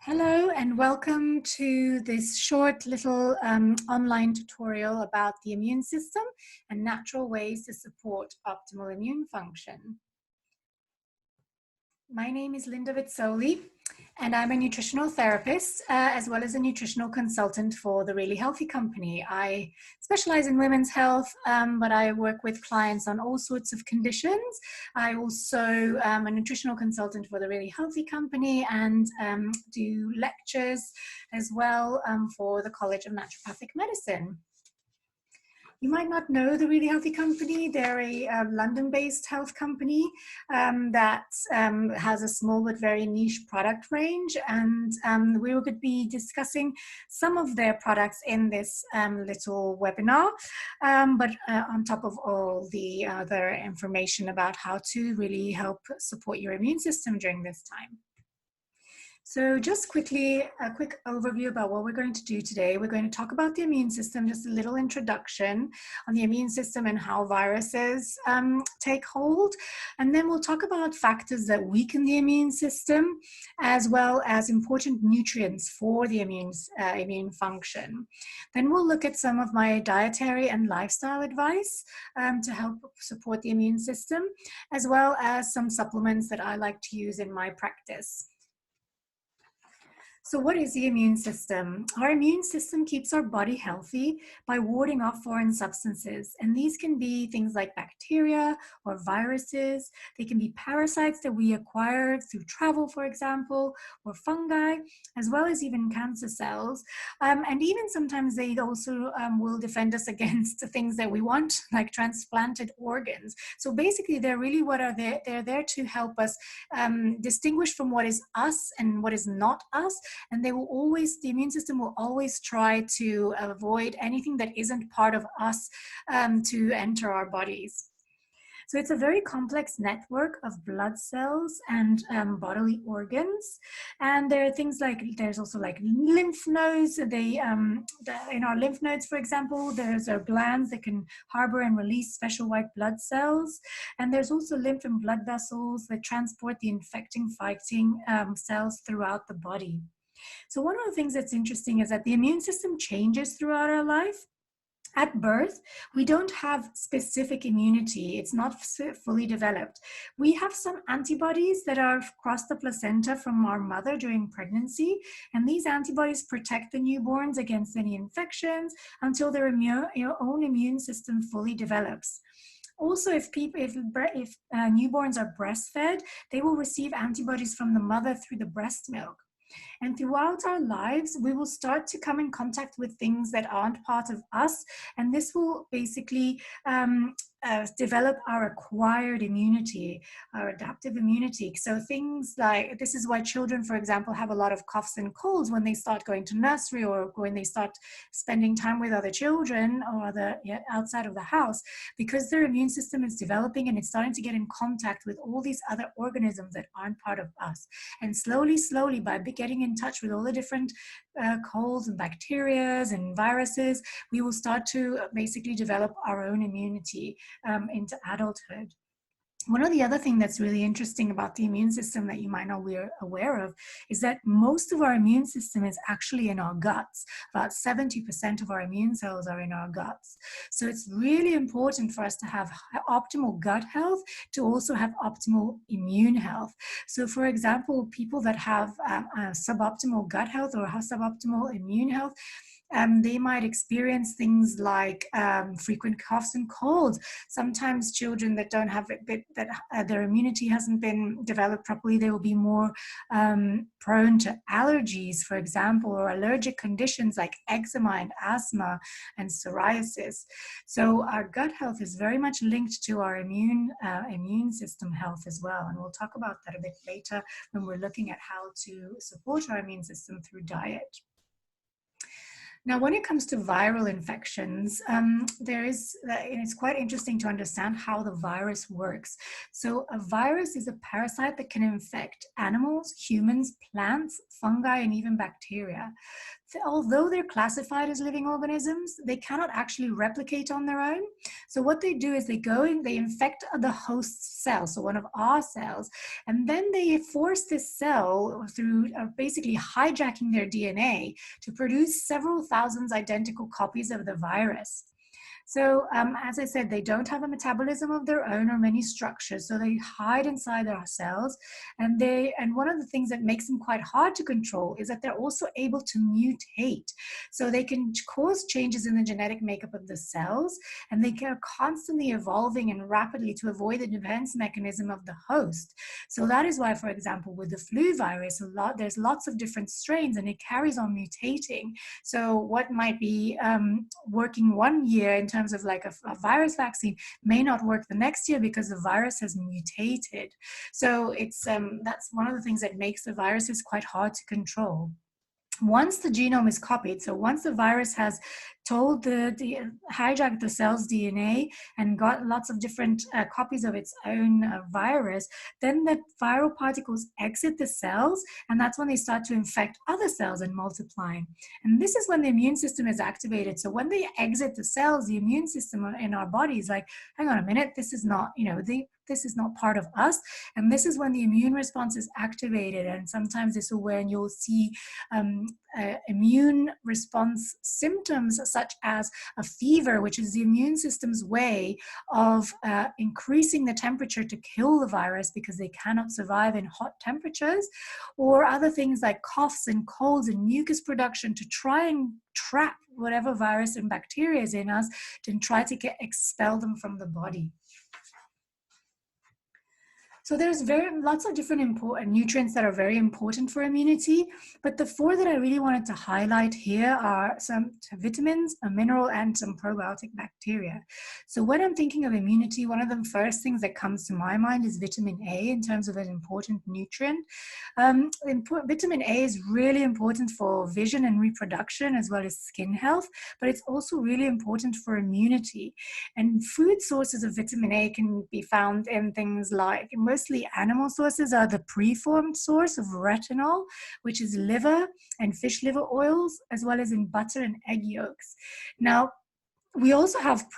Hello and welcome to this short little online tutorial about the immune system and natural ways to support optimal immune function. My name is Linda Vezzoli and I'm a nutritional therapist as well as a nutritional consultant for the Really Healthy Company. I specialize in women's health, but I work with clients on all sorts of conditions. I also am a nutritional consultant for the Really Healthy Company and do lectures as well for the College of Naturopathic Medicine. You might not know the Really Healthy Company. They're a London-based health company that has a small but very niche product range. And we will be discussing some of their products in this little webinar, but on top of all the other information about how to really help support your immune system during this time. So just quickly, a quick overview about what we're going to do today. We're going to talk about the immune system, just a little introduction on the immune system and how viruses take hold. And then we'll talk about factors that weaken the immune system, as well as important nutrients for the immune function. Then we'll look at some of my dietary and lifestyle advice to help support the immune system, as well as some supplements that I like to use in my practice. So what is the immune system? Our immune system keeps our body healthy by warding off foreign substances. And these can be things like bacteria or viruses. They can be parasites that we acquire through travel, for example, or fungi, as well as even cancer cells. And even sometimes they also will defend us against the things that we want, like transplanted organs. So basically, they're really they're there to help us distinguish from what is us and what is not us. And the immune system will always try to avoid anything that isn't part of us to enter our bodies. So it's a very complex network of blood cells and bodily organs. And there are things like, there's also like lymph nodes. In our lymph nodes, for example, there's glands that can harbor and release special white blood cells. And there's also lymph and blood vessels that transport the infecting, fighting cells throughout the body. So one of the things that's interesting is that the immune system changes throughout our life. At birth, we don't have specific immunity. It's not fully developed. We have some antibodies that are across the placenta from our mother during pregnancy, and these antibodies protect the newborns against any infections until their own immune system fully develops. Also, if newborns are breastfed, they will receive antibodies from the mother through the breast milk. And throughout our lives, we will start to come in contact with things that aren't part of us. And this will basically develop our acquired immunity, our adaptive immunity. So things like, this is why children, for example, have a lot of coughs and colds when they start going to nursery or when they start spending time with other children or outside of the house, because their immune system is developing and it's starting to get in contact with all these other organisms that aren't part of us. And slowly, by getting in touch with all the different colds and bacteria and viruses, we will start to basically develop our own immunity into adulthood. One of the other things that's really interesting about the immune system that you might not be aware of is that most of our immune system is actually in our guts. About 70% of our immune cells are in our guts. So it's really important for us to have optimal gut health to also have optimal immune health. So for example, people that have suboptimal gut health or have suboptimal immune health, they might experience things like frequent coughs and colds. Sometimes children that don't have their immunity hasn't been developed properly, they will be more prone to allergies, for example, or allergic conditions like eczema and asthma and psoriasis. So our gut health is very much linked to our immune system health as well. And we'll talk about that a bit later when we're looking at how to support our immune system through diet. Now, when it comes to viral infections, it's quite interesting to understand how the virus works. So a virus is a parasite that can infect animals, humans, plants, fungi, and even bacteria. although they're classified as living organisms, they cannot actually replicate on their own. So what they do is they go and they infect the host cell, so one of our cells, and then they force this cell through basically hijacking their DNA to produce several thousands identical copies of the virus. So as I said, they don't have a metabolism of their own or many structures, so they hide inside our cells. And one of the things that makes them quite hard to control is that they're also able to mutate. So they can cause changes in the genetic makeup of the cells, and they are constantly evolving and rapidly to avoid the defense mechanism of the host. So that is why, for example, with the flu virus, there's lots of different strains, and it carries on mutating. So what might be working one year in terms of like a virus vaccine may not work the next year because the virus has mutated. So it's that's one of the things that makes the viruses quite hard to control. Once the genome is copied, so once the virus has told hijacked the cell's DNA and got lots of different copies of its own virus, then the viral particles exit the cells, and that's when they start to infect other cells and multiplying. And this is when the immune system is activated. So when they exit the cells, the immune system in our body is like, hang on a minute, this is not, this is not part of us. And this is when the immune response is activated. And sometimes this is when you'll see immune response symptoms such as a fever, which is the immune system's way of increasing the temperature to kill the virus because they cannot survive in hot temperatures, or other things like coughs and colds and mucus production to try and trap whatever virus and bacteria is in us to try to expel them from the body. So there's lots of different important nutrients that are very important for immunity, but the 4 that I really wanted to highlight here are some vitamins, a mineral, and some probiotic bacteria. So when I'm thinking of immunity, one of the first things that comes to my mind is vitamin A in terms of an important nutrient. Vitamin A is really important for vision and reproduction as well as skin health, but it's also really important for immunity. And food sources of vitamin A can be found in things like, mostly animal sources are the preformed source of retinol, which is liver and fish liver oils, as well as in butter and egg yolks. Now, we also have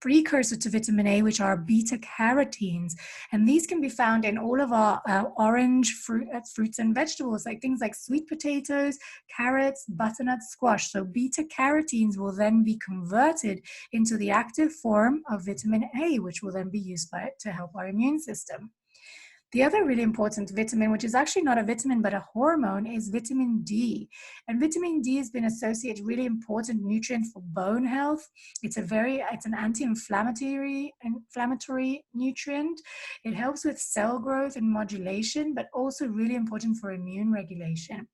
precursor to vitamin A, which are beta carotenes, and these can be found in all of our orange fruits and vegetables, like things like sweet potatoes, carrots, butternut, squash. So beta carotenes will then be converted into the active form of vitamin A, which will then be used to help our immune system. The other really important vitamin, which is actually not a vitamin but a hormone, is vitamin D. And vitamin D has been associated really important nutrient for bone health. It's an anti-inflammatory nutrient. It helps with cell growth and modulation, but also really important for immune regulation.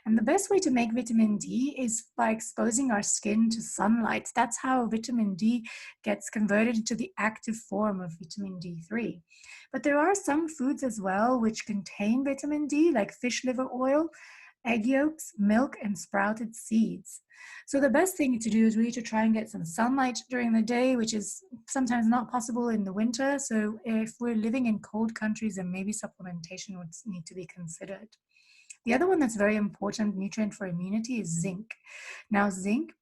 And the best way to make vitamin D is by exposing our skin to sunlight. That's how vitamin D gets converted into the active form of vitamin D3. But there are some foods as well which contain vitamin D, like fish liver oil, egg yolks, milk, and sprouted seeds. So the best thing to do is really to try and get some sunlight during the day, which is sometimes not possible in the winter. So if we're living in cold countries, then maybe supplementation would need to be considered. The other one that's very important nutrient for immunity is zinc. Now, zinc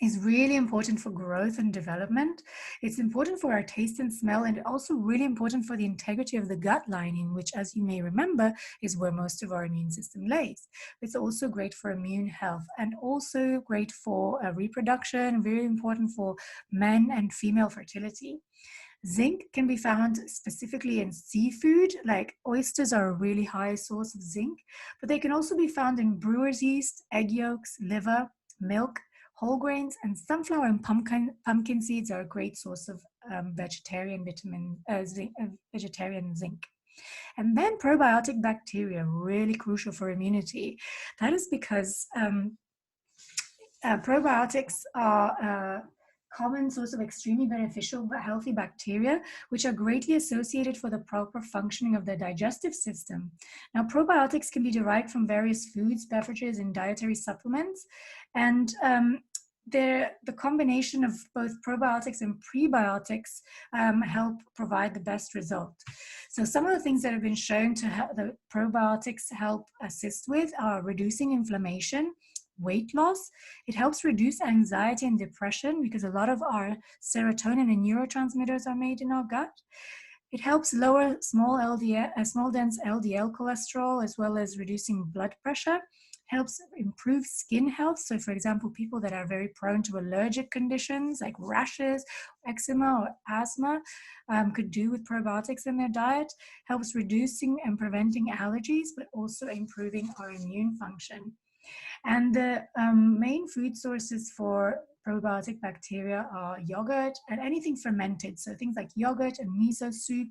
is really important for growth and development. It's important for our taste and smell, and also really important for the integrity of the gut lining, which, as you may remember, is where most of our immune system lays. It's also great for immune health and also great for reproduction, very important for men and female fertility. Zinc can be found specifically in seafood, like oysters are a really high source of zinc, but they can also be found in brewer's yeast, egg yolks, liver, milk, whole grains, and sunflower and pumpkin seeds are a great source of vegetarian zinc. And then probiotic bacteria, really crucial for immunity. That is because probiotics are a common source of extremely beneficial but healthy bacteria, which are greatly associated for the proper functioning of the digestive system. Now, probiotics can be derived from various foods, beverages, and dietary supplements. And the combination of both probiotics and prebiotics help provide the best result. So some of the things that have been shown to help the probiotics help assist with are reducing inflammation, weight loss. It helps reduce anxiety and depression because a lot of our serotonin and neurotransmitters are made in our gut. It helps lower small dense LDL cholesterol, as well as reducing blood pressure. Helps improve skin health. So for example, people that are very prone to allergic conditions like rashes, eczema, or asthma could do with probiotics in their diet. Helps reducing and preventing allergies, but also improving our immune function. And the main food sources for probiotic bacteria are yogurt and anything fermented. So things like yogurt and miso soup,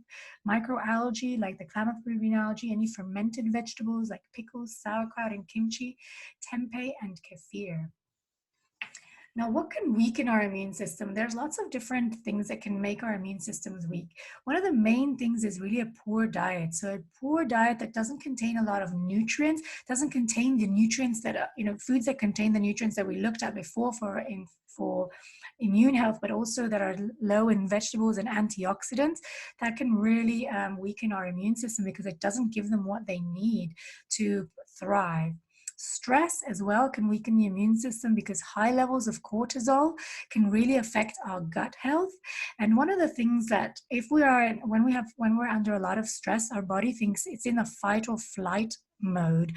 microalgae like the Klamath green algae, any fermented vegetables like pickles, sauerkraut, and kimchi, tempeh, and kefir. Now, what can weaken our immune system? There's lots of different things that can make our immune systems weak. One of the main things is really a poor diet. So a poor diet that doesn't contain a lot of nutrients, doesn't contain the nutrients that are, foods that contain the nutrients that we looked at before for immune health, but also that are low in vegetables and antioxidants, that can really weaken our immune system because it doesn't give them what they need to thrive. Stress as well can weaken the immune system because high levels of cortisol can really affect our gut health. And one of the things that when we're under a lot of stress, our body thinks it's in a fight or flight mode,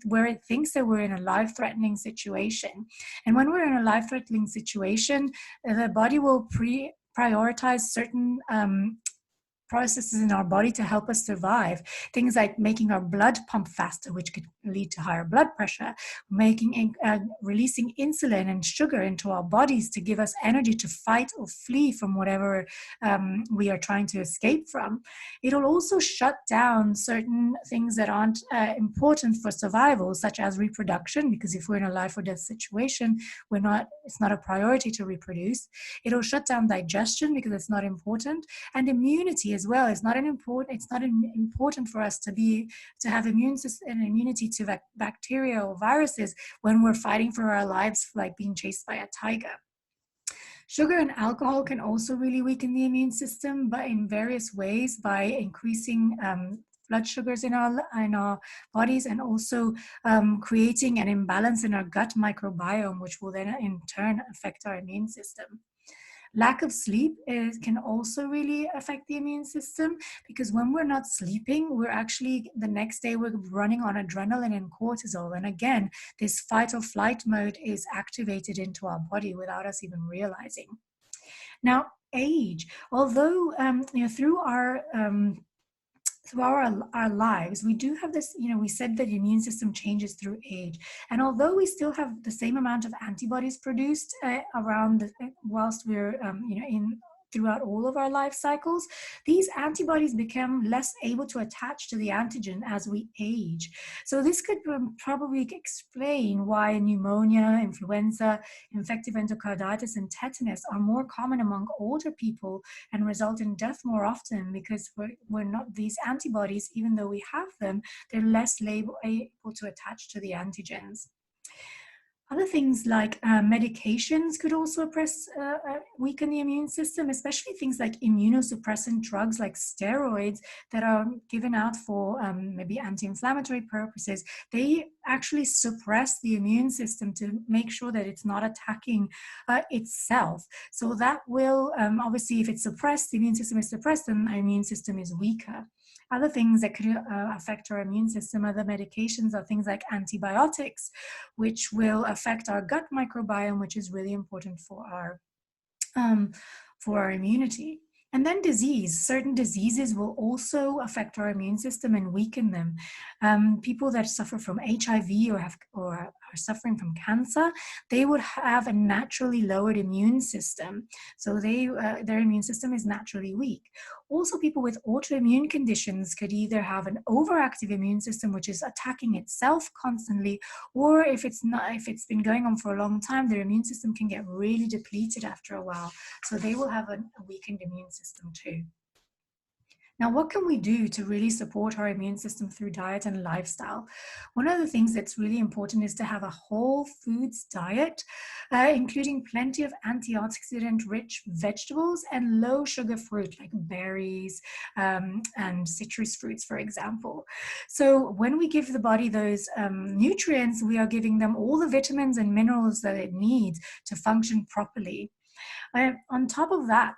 where it thinks that we're in a life-threatening situation. And when we're in a life-threatening situation, the body will prioritize certain processes in our body to help us survive. Things like making our blood pump faster, which could lead to higher blood pressure, releasing insulin and sugar into our bodies to give us energy to fight or flee from whatever we are trying to escape from. It'll also shut down certain things that aren't important for survival, such as reproduction, because if we're in a life or death situation, it's not a priority to reproduce. It'll shut down digestion because it's not important, and immunity as well. It's not important for us to have immunity to bacteria or viruses when we're fighting for our lives, like being chased by a tiger. Sugar and alcohol can also really weaken the immune system, but in various ways, by increasing blood sugars in our bodies, and also creating an imbalance in our gut microbiome, which will then in turn affect our immune system. Lack of sleep can also really affect the immune system, because when we're not sleeping, the next day we're running on adrenaline and cortisol. And again, this fight or flight mode is activated into our body without us even realizing. Now, age, although through our lives, we do have this, we said that the immune system changes through age. And although we still have the same amount of antibodies produced whilst we're, throughout all of our life cycles, these antibodies become less able to attach to the antigen as we age. So this could probably explain why pneumonia, influenza, infective endocarditis, and tetanus are more common among older people and result in death more often, because we're not, these antibodies, even though we have them, they're less able to attach to the antigens. Other things like medications could also weaken the immune system, especially things like immunosuppressant drugs like steroids that are given out for maybe anti-inflammatory purposes. They actually suppress the immune system to make sure that it's not attacking itself. So that will, obviously, if it's suppressed, the immune system is suppressed, then our immune system is weaker. Other things that could affect our immune system, other medications, are things like antibiotics, which will affect our gut microbiome, which is really important for our immunity. And then disease. Certain diseases will also affect our immune system and weaken them. People that suffer from HIV or are suffering from cancer, they would have a naturally lowered immune system. So their immune system is naturally weak. Also, people with autoimmune conditions could either have an overactive immune system, which is attacking itself constantly, or if it's been going on for a long time, their immune system can get really depleted after a while. So they will have a weakened immune system too. Now, what can we do to really support our immune system through diet and lifestyle? One of the things that's really important is to have a whole foods diet, including plenty of antioxidant-rich vegetables and low-sugar fruit like berries and citrus fruits, for example. So when we give the body those nutrients, we are giving them all the vitamins and minerals that it needs to function properly. On top of that,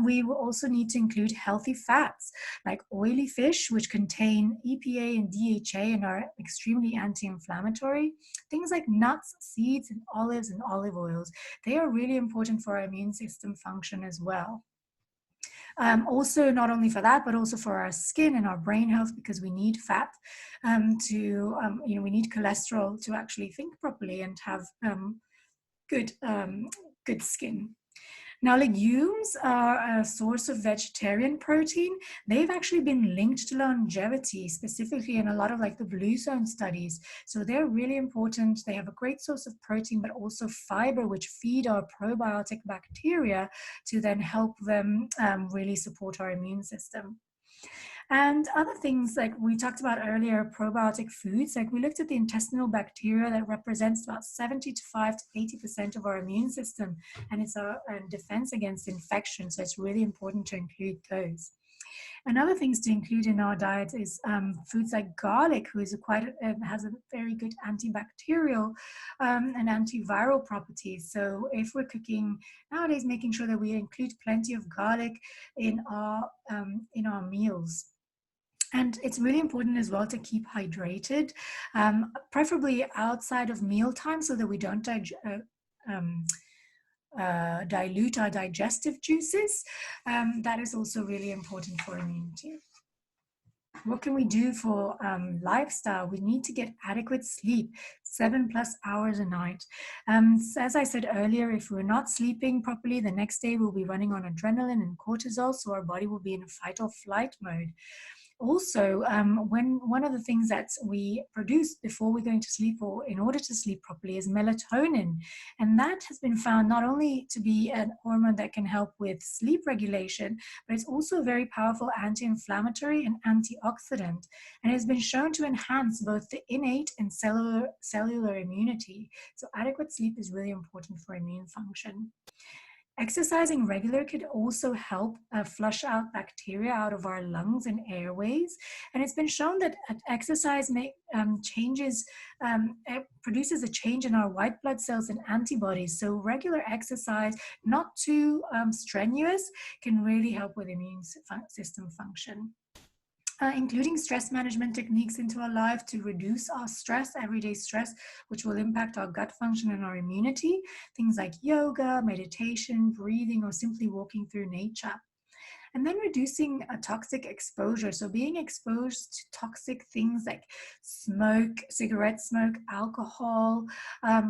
we will also need to include healthy fats like oily fish, which contain EPA and DHA and are extremely anti-inflammatory. Things like nuts, seeds, and olives and olive oils, they are really important for our immune system function as well. Also, not only for that, but also for our skin and our brain health, because we need fat we need cholesterol to actually think properly and have good, good skin. Now, legumes are a source of vegetarian protein. They've actually been linked to longevity, specifically in a lot of like the blue zone studies. So they're really important. They have a great source of protein, but also fiber, which feed our probiotic bacteria to then help them really support our immune system. And other things like we talked about earlier, probiotic foods, like we looked at the intestinal bacteria that represents about 75 to 80% of our immune system, and it's our defense against infection. So it's really important to include those. And other things to include in our diet is foods like garlic, has a very good antibacterial and antiviral properties. So if we're cooking nowadays, making sure that we include plenty of garlic in our meals. And it's really important as well to keep hydrated, preferably outside of mealtime so that we don't dilute our digestive juices. That is also really important for immunity. What can we do for lifestyle? We need to get adequate sleep, 7+ hours a night. So as I said earlier, if we're not sleeping properly, the next day we'll be running on adrenaline and cortisol, so our body will be in a fight or flight mode. Also, when one of the things that we produce before we're going to sleep or in order to sleep properly is melatonin. And that has been found not only to be an hormone that can help with sleep regulation, but it's also a very powerful anti-inflammatory and antioxidant. And has been shown to enhance both the innate and cellular immunity. So adequate sleep is really important for immune function. Exercising regular could also help flush out bacteria out of our lungs and airways. And it's been shown that exercise produces a change in our white blood cells and antibodies. So regular exercise, not too strenuous, can really help with immune system function. Including stress management techniques into our life to reduce our stress, everyday stress, which will impact our gut function and our immunity. Things like yoga, meditation, breathing, or simply walking through nature. And then reducing a toxic exposure. So being exposed to toxic things like smoke, cigarette smoke, alcohol,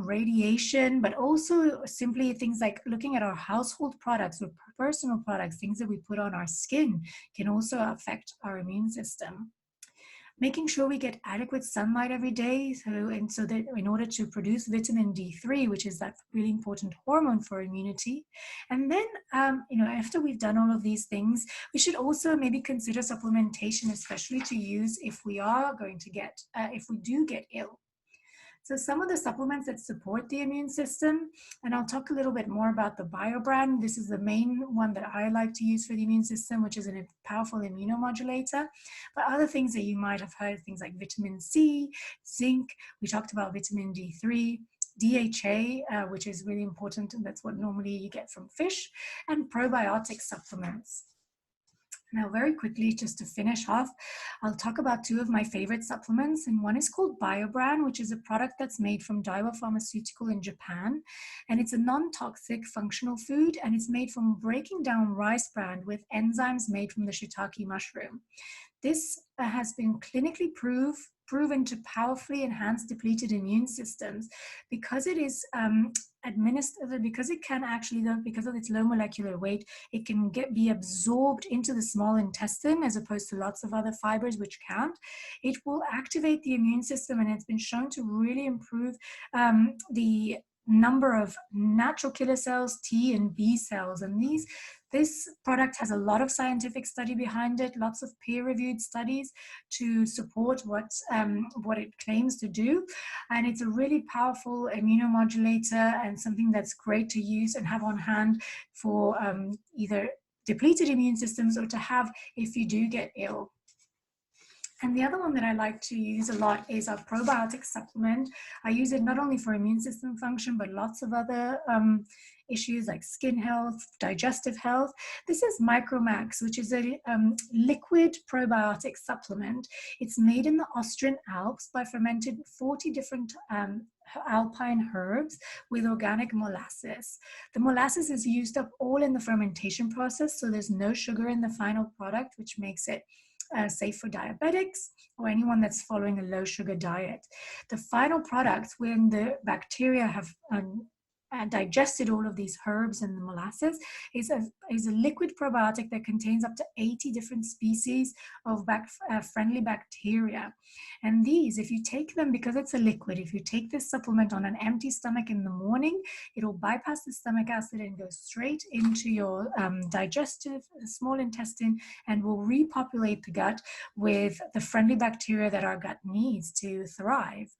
radiation, but also simply things like looking at our household products or personal products, things that we put on our skin can also affect our immune system. Making sure we get adequate sunlight every day, so that in order to produce vitamin D3, which is that really important hormone for immunity. And then, after we've done all of these things, we should also maybe consider supplementation, especially to use if we do get ill. So some of the supplements that support the immune system, and I'll talk a little bit more about the BioBran. This is the main one that I like to use for the immune system, which is a powerful immunomodulator. But other things that you might have heard, things like vitamin C, zinc, we talked about vitamin D3, DHA, which is really important, and that's what normally you get from fish, and probiotic supplements. Now, very quickly, just to finish off, I'll talk about two of my favorite supplements. And one is called BioBran, which is a product that's made from Daiwa Pharmaceutical in Japan. And it's a non-toxic functional food, and it's made from breaking down rice bran with enzymes made from the shiitake mushroom. This has been clinically proven to powerfully enhance depleted immune systems because it is administered, because of its low molecular weight, it can be absorbed into the small intestine as opposed to lots of other fibers which can't. It will activate the immune system, and it's been shown to really improve the number of natural killer cells, T and B cells. And this product has a lot of scientific study behind it, lots of peer-reviewed studies to support what it claims to do. And it's a really powerful immunomodulator and something that's great to use and have on hand for either depleted immune systems or to have if you do get ill. And the other one that I like to use a lot is a probiotic supplement. I use it not only for immune system function, but lots of other issues like skin health, digestive health. This is MicroMax, which is a liquid probiotic supplement. It's made in the Austrian Alps by fermented 40 different alpine herbs with organic molasses. The molasses is used up all in the fermentation process, so there's no sugar in the final product, which makes it safe for diabetics or anyone that's following a low sugar diet. The final product, when the bacteria have digested all of these herbs and the molasses, is a liquid probiotic that contains up to 80 different species of friendly bacteria. And these, if you take them, because it's a liquid, if you take this supplement on an empty stomach in the morning, it'll bypass the stomach acid and go straight into your digestive small intestine and will repopulate the gut with the friendly bacteria that our gut needs to thrive.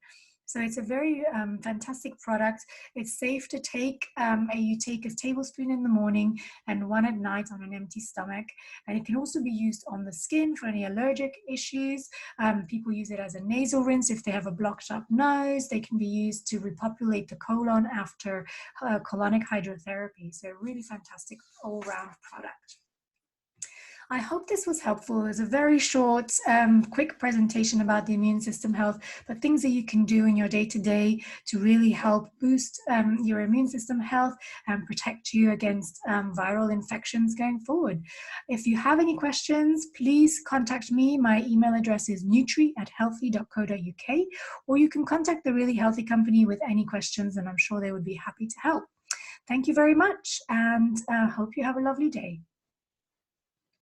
So it's a very fantastic product. It's safe to take. You take a tablespoon in the morning and one at night on an empty stomach. And it can also be used on the skin for any allergic issues. People use it as a nasal rinse if they have a blocked up nose. They can be used to repopulate the colon after colonic hydrotherapy. So a really fantastic all-round product. I hope this was helpful. It was a very short, quick presentation about the immune system health, but things that you can do in your day-to-day to really help boost your immune system health and protect you against viral infections going forward. If you have any questions, please contact me. My email address is nutri@healthy.co.uk, or you can contact the Really Healthy Company with any questions, and I'm sure they would be happy to help. Thank you very much, and hope you have a lovely day.